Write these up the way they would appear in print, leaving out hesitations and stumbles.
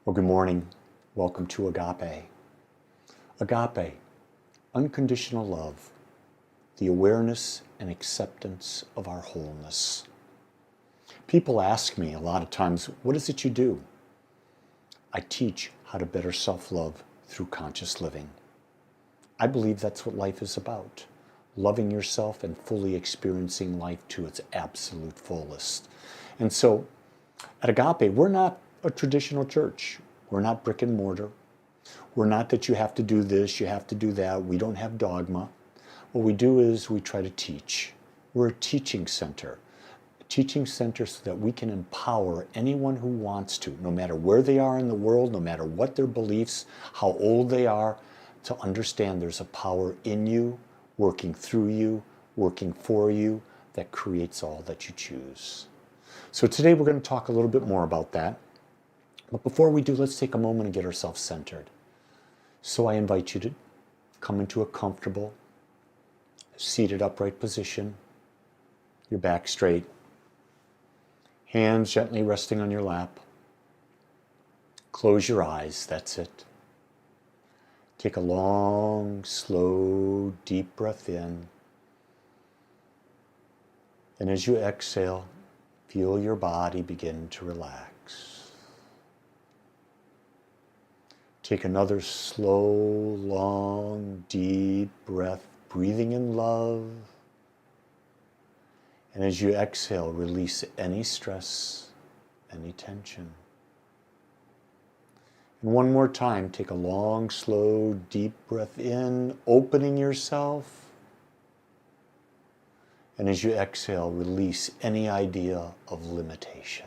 Well, good morning. Welcome to Agape. Agape, unconditional love, the awareness and acceptance of our wholeness. People ask me a lot of times, what is it you do? I teach how to better self-love through conscious living. I believe that's what life is about, loving yourself and fully experiencing life to its absolute fullest. And so at Agape, we're not a traditional church. We're not brick and mortar. We're not that you have to do this, you have to do that. We don't have dogma. What we do is we try to teach. We're a teaching center. A teaching center so that we can empower anyone who wants to, no matter where they are in the world, no matter what their beliefs, how old they are, to understand there's a power in you, working through you, working for you, that creates all that you choose. So today we're going to talk a little bit more about that. But before we do, let's take a moment and get ourselves centered. So I invite you to come into a comfortable, seated upright position, your back straight, hands gently resting on your lap. Close your eyes, that's it. Take a long, slow, deep breath in. And as you exhale, feel your body begin to relax. Take another slow, long, deep breath, breathing in love. And as you exhale, release any stress, any tension. And one more time, take a long, slow, deep breath in, opening yourself. And as you exhale, release any idea of limitation.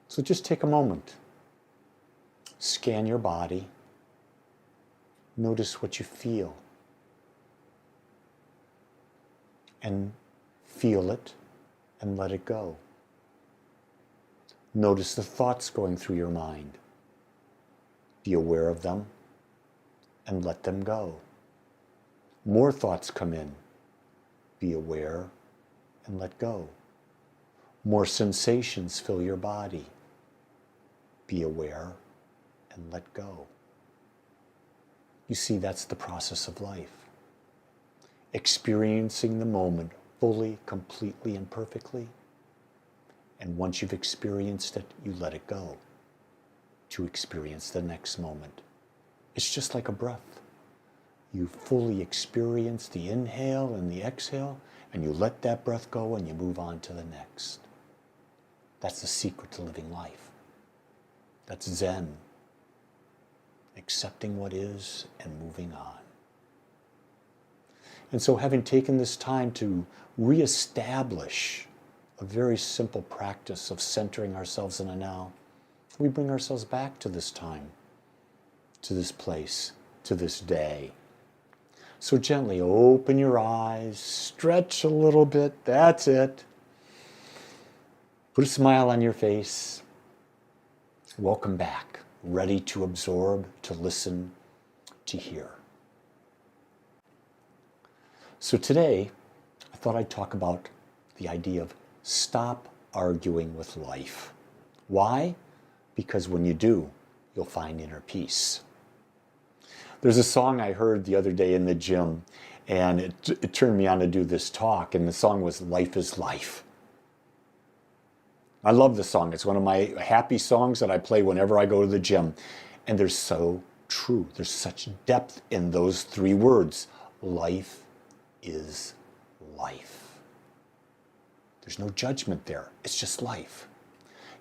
So just take a moment. Scan your body. Notice what you feel. And feel it and let it go. Notice the thoughts going through your mind. Be aware of them and let them go. More thoughts come in. Be aware and let go. More sensations fill your body. Be aware and let go. You see, that's the process of life. Experiencing the moment fully, completely, and perfectly. And once you've experienced it, you let it go to experience the next moment. It's just like a breath. You fully experience the inhale and the exhale, and you let that breath go and you move on to the next. That's the secret to living life. That's Zen. Accepting what is and moving on. And so having taken this time to reestablish a very simple practice of centering ourselves in a now, we bring ourselves back to this time, to this place, to this day. So gently open your eyes, stretch a little bit, that's it. Put a smile on your face. Welcome back, ready to absorb, to listen, to hear. So today, I thought I'd talk about the idea of stop arguing with life. Why? Because when you do, you'll find inner peace. There's a song I heard the other day in the gym, and it turned me on to do this talk, and the song was "Life is Life." I love the song. It's one of my happy songs that I play whenever I go to the gym. And they're so true. There's such depth in those three words. Life is life. There's no judgment there. It's just life.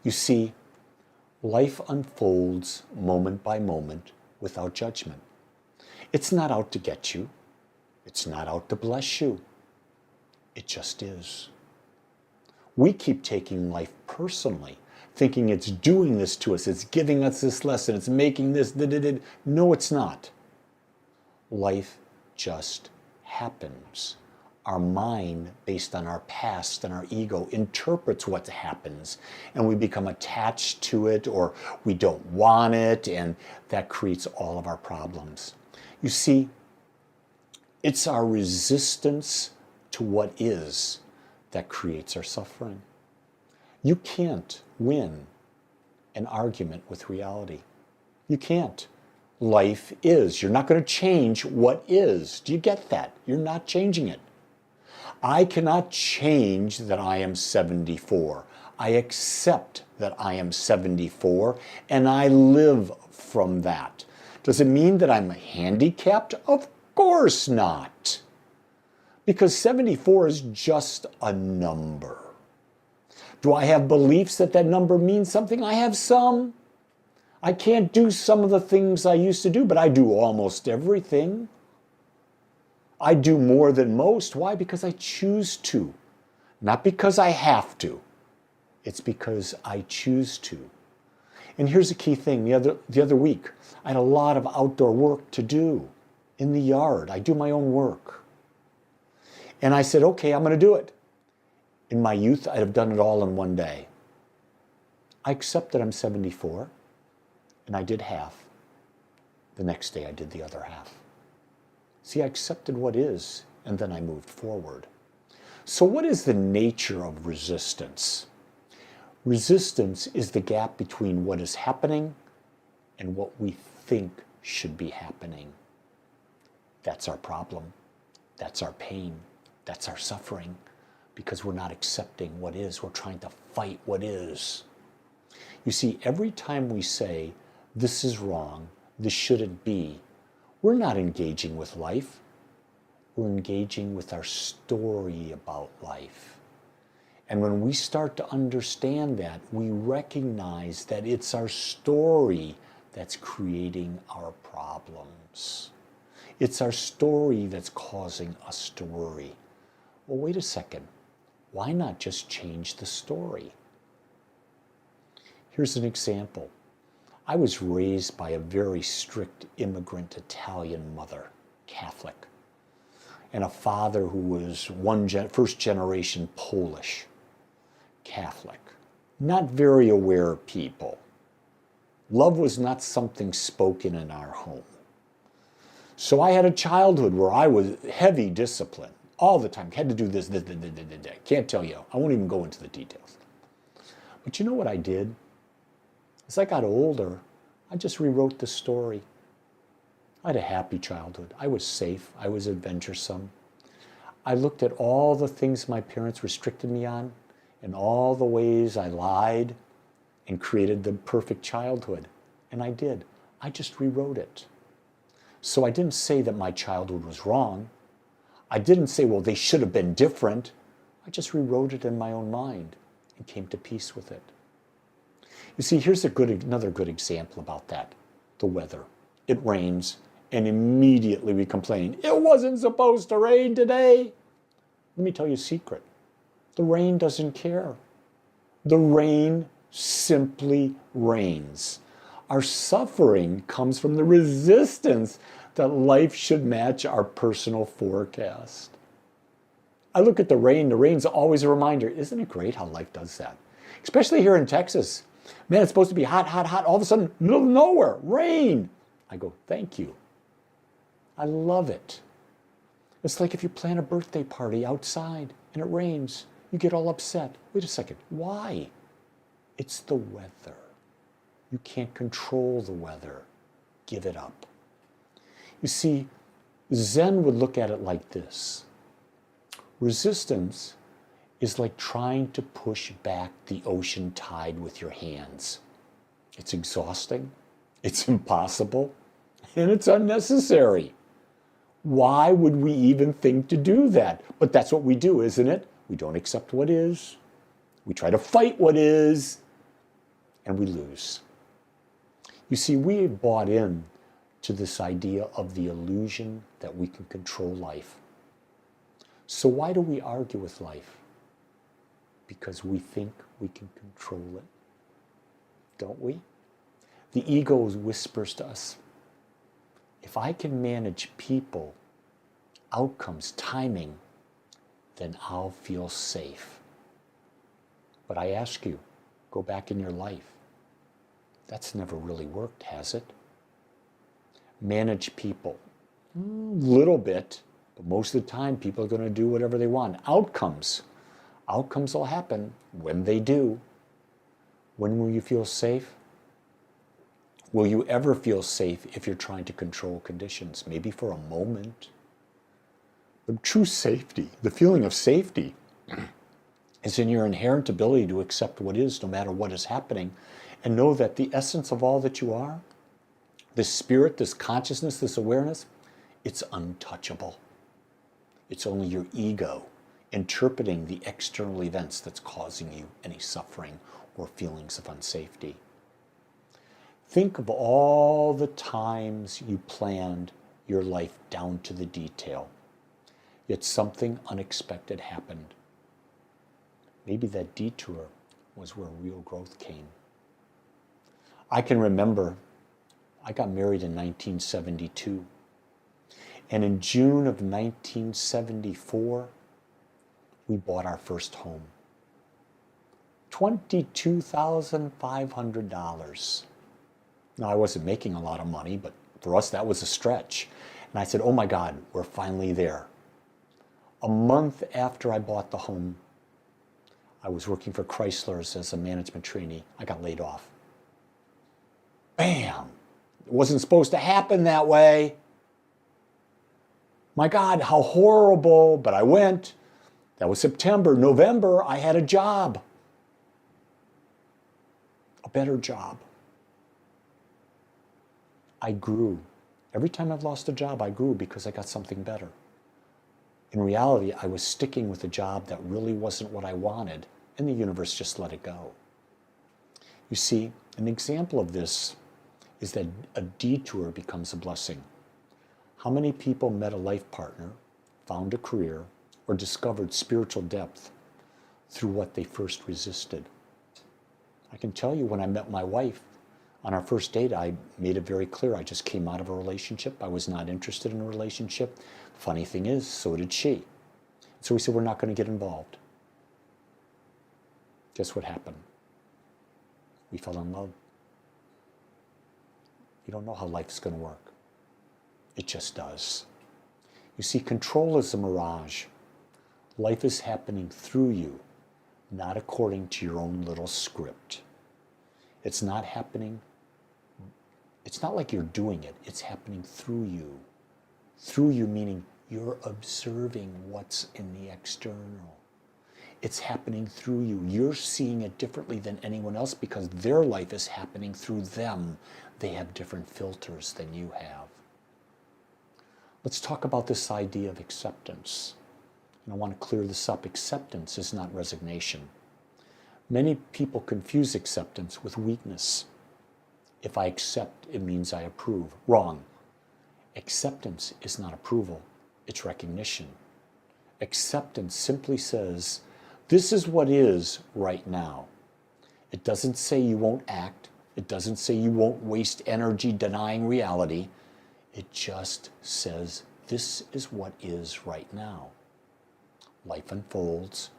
You see, life unfolds moment by moment without judgment. It's not out to get you. It's not out to bless you. It just is. We keep taking life personally, thinking it's doing this to us, it's giving us this lesson, it's making this, No, it's not. Life just happens. Our mind, based on our past and our ego, interprets what happens, and we become attached to it, or we don't want it, and that creates all of our problems. You see, it's our resistance to what is that creates our suffering. You can't win an argument with reality. You can't. Life is. You're not going to change what is. Do you get that? You're not changing it. I cannot change that I am 74. I accept that I am 74 and I live from that. Does it mean that I'm handicapped? Of course not. Because 74 is just a number. Do I have beliefs that that number means something? I have some. I can't do some of the things I used to do, but I do almost everything. I do more than most. Why? Because I choose to. Not because I have to. It's because I choose to. And here's a key thing. The other week, I had a lot of outdoor work to do in the yard. I do my own work. And I said, okay, I'm going to do it. In my youth, I'd have done it all in one day. I accept that I'm 74, and I did half. The next day, I did the other half. See, I accepted what is, and then I moved forward. So what is the nature of resistance? Resistance is the gap between what is happening and what we think should be happening. That's our problem. That's our pain. That's our suffering, because we're not accepting what is. We're trying to fight what is. You see, every time we say, this is wrong, this shouldn't be, we're not engaging with life. We're engaging with our story about life. And when we start to understand that, we recognize that it's our story that's creating our problems. It's our story that's causing us to worry. Well, wait a second. Why not just change the story? Here's an example. I was raised by a very strict immigrant Italian mother, Catholic, and a father who was first generation Polish, Catholic. Not very aware people. Love was not something spoken in our home. So I had a childhood where I was heavy discipline all the time. Had to do this. Can't tell you. I won't even go into the details. But you know what I did? As I got older, I just rewrote the story. I had a happy childhood. I was safe. I was adventuresome. I looked at all the things my parents restricted me on and all the ways I lied and created the perfect childhood. And I did. I just rewrote it. So I didn't say that my childhood was wrong. I didn't say, well, they should have been different. I just rewrote it in my own mind and came to peace with it. You see, here's another good example about that. The weather. It rains, and immediately we complain, it wasn't supposed to rain today. Let me tell you a secret. The rain doesn't care. The rain simply rains. Our suffering comes from the resistance that life should match our personal forecast. I look at the rain. The rain's always a reminder. Isn't it great how life does that? Especially here in Texas. Man, it's supposed to be hot, hot, hot. All of a sudden, middle of nowhere, rain. I go, thank you. I love it. It's like if you plan a birthday party outside and it rains, you get all upset. Wait a second, why? It's the weather. You can't control the weather. Give it up. You see, Zen would look at it like this. Resistance is like trying to push back the ocean tide with your hands. It's exhausting, it's impossible, and it's unnecessary. Why would we even think to do that? But that's what we do, isn't it? We don't accept what is. We try to fight what is, and we lose. You see, we have bought in to this idea of the illusion that we can control life. So why do we argue with life? Because we think we can control it, don't we? The ego whispers to us, if I can manage people, outcomes, timing, then I'll feel safe. But I ask you, go back in your life. That's never really worked, has it? Manage people. A little bit, but most of the time people are going to do whatever they want. Outcomes. Outcomes will happen when they do. When will you feel safe? Will you ever feel safe if you're trying to control conditions? Maybe for a moment. But true safety, the feeling of safety, is in your inherent ability to accept what is, no matter what is happening, and know that the essence of all that you are, this spirit, this consciousness, this awareness, it's untouchable. It's only your ego interpreting the external events that's causing you any suffering or feelings of unsafety. Think of all the times you planned your life down to the detail, yet something unexpected happened. Maybe that detour was where real growth came. I can remember I got married in 1972. And in June of 1974, we bought our first home. $22,500. Now, I wasn't making a lot of money, but for us, that was a stretch. And I said, oh my God, we're finally there. A month after I bought the home, I was working for Chrysler's as a management trainee. I got laid off. Bam! It wasn't supposed to happen that way. My God, how horrible, but I went. That was September. November, I had a job. A better job. I grew. Every time I've lost a job, I grew because I got something better. In reality, I was sticking with a job that really wasn't what I wanted, and the universe just let it go. You see, an example of this is that a detour becomes a blessing. How many people met a life partner, found a career, or discovered spiritual depth through what they first resisted? I can tell you, when I met my wife, on our first date, I made it very clear. I just came out of a relationship. I was not interested in a relationship. Funny thing is, so did she. So we said, we're not going to get involved. Guess what happened? We fell in love. You don't know how life's going to work. It just does. You see, control is a mirage. Life is happening through you, not according to your own little script. It's not happening. It's not like you're doing it. It's happening through you. Through you meaning you're observing what's in the external. It's happening through you. You're seeing it differently than anyone else because their life is happening through them. They have different filters than you have. Let's talk about this idea of acceptance. And I want to clear this up. Acceptance is not resignation. Many people confuse acceptance with weakness. If I accept, it means I approve. Wrong. Acceptance is not approval. It's recognition. Acceptance simply says, this is what is right now. It doesn't say you won't act. It doesn't say you won't waste energy denying reality. It just says, this is what is right now. Life unfolds,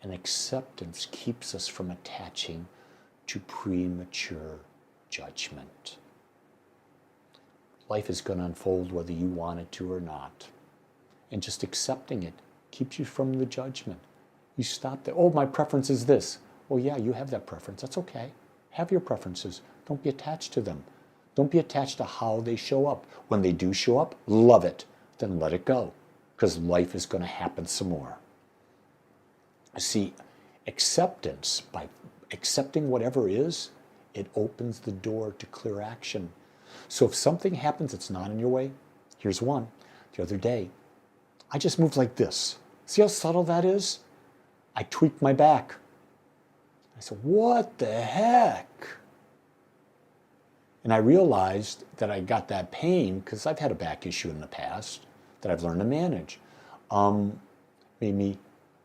and acceptance keeps us from attaching to premature judgment. Life is going to unfold whether you want it to or not. And just accepting it keeps you from the judgment. You stop there. Oh, my preference is this. Well, yeah, you have that preference. That's okay. Have your preferences. Don't be attached to them. Don't be attached to how they show up. When they do show up, love it. Then let it go. Because life is going to happen some more. See, acceptance, by accepting whatever is, it opens the door to clear action. So if something happens that's not in your way, here's one. The other day, I just moved like this. See how subtle that is? I tweaked my back. I said, what the heck? And I realized that I got that pain because I've had a back issue in the past that I've learned to manage. Made me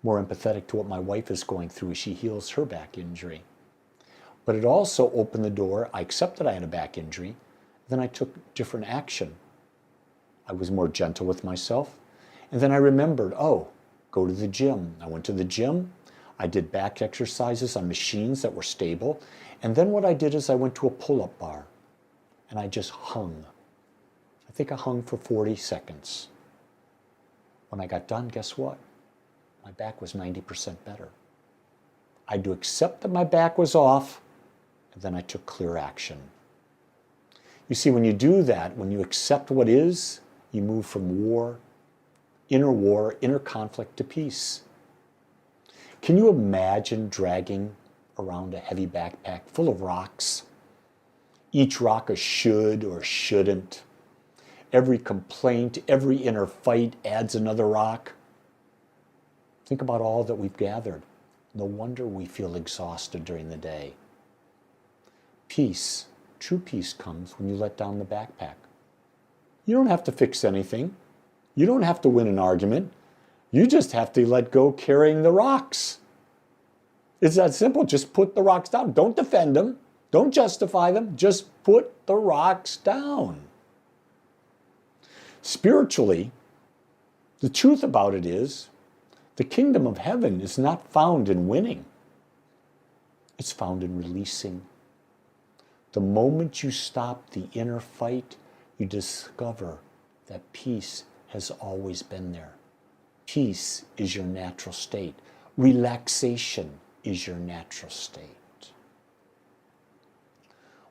more empathetic to what my wife is going through as she heals her back injury. But it also opened the door. I accepted I had a back injury. Then I took different action. I was more gentle with myself. And then I remembered, oh, go to the gym. I went to the gym. I did back exercises on machines that were stable. And then what I did is I went to a pull-up bar and I just hung. I think I hung for 40 seconds. When I got done, guess what? My back was 90% better. I had to accept that my back was off, and then I took clear action. You see, when you do that, when you accept what is, you move from war, inner conflict to peace. Can you imagine dragging around a heavy backpack full of rocks? Each rock a should or shouldn't. Every complaint, every inner fight adds another rock. Think about all that we've gathered. No wonder we feel exhausted during the day. Peace, true peace comes when you let down the backpack. You don't have to fix anything. You don't have to win an argument. You just have to let go carrying the rocks. It's that simple. Just put the rocks down. Don't defend them. Don't justify them. Just put the rocks down. Spiritually, the truth about it is, the kingdom of heaven is not found in winning. It's found in releasing. The moment you stop the inner fight, you discover that peace has always been there. Peace is your natural state. Relaxation is your natural state.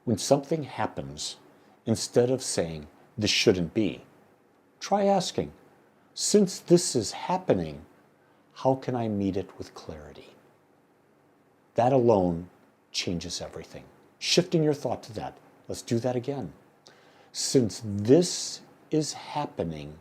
When something happens, instead of saying, this shouldn't be, try asking, since this is happening, how can I meet it with clarity? That alone changes everything. Shifting your thought to that. Let's do that again. Since this is happening,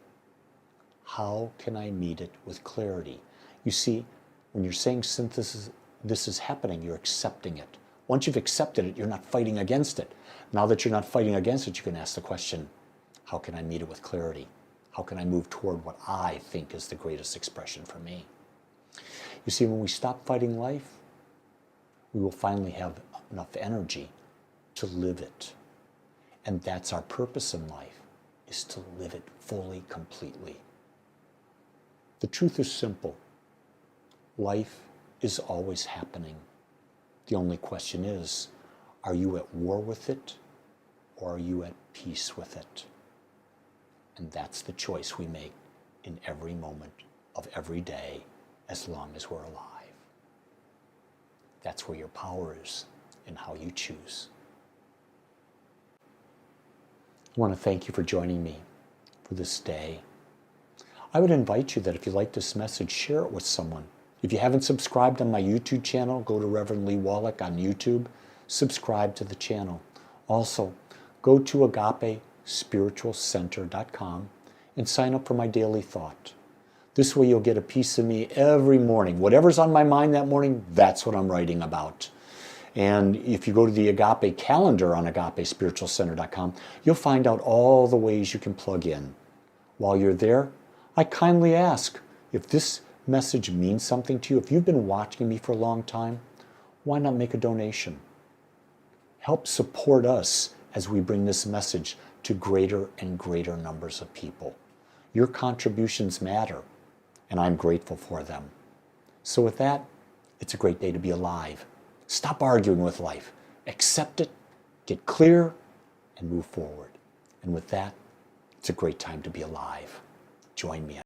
how can I meet it with clarity? You see, when you're saying since this is happening, you're accepting it. Once you've accepted it, you're not fighting against it. Now that you're not fighting against it, you can ask the question, how can I meet it with clarity? How can I move toward what I think is the greatest expression for me? You see, when we stop fighting life, we will finally have enough energy to live it. And that's our purpose in life, is to live it fully, completely. The truth is simple. Life is always happening. The only question is, are you at war with it, or are you at peace with it? And that's the choice we make in every moment of every day, as long as we're alive. That's where your power is, in how you choose. I want to thank you for joining me for this day. I would invite you that if you like this message, share it with someone. If you haven't subscribed on my YouTube channel, go to Reverend Lee Wolak on YouTube, subscribe to the channel. Also, go to agapespiritualcenter.com and sign up for my daily thought. This way you'll get a piece of me every morning. Whatever's on my mind that morning, that's what I'm writing about. And if you go to the Agape calendar on agapespiritualcenter.com, you'll find out all the ways you can plug in. While you're there, I kindly ask, if this message means something to you, if you've been watching me for a long time, why not make a donation? Help support us as we bring this message to greater and greater numbers of people. Your contributions matter, and I'm grateful for them. So with that, it's a great day to be alive. Stop arguing with life. Accept it, get clear, and move forward. And with that, it's a great time to be alive. Join me.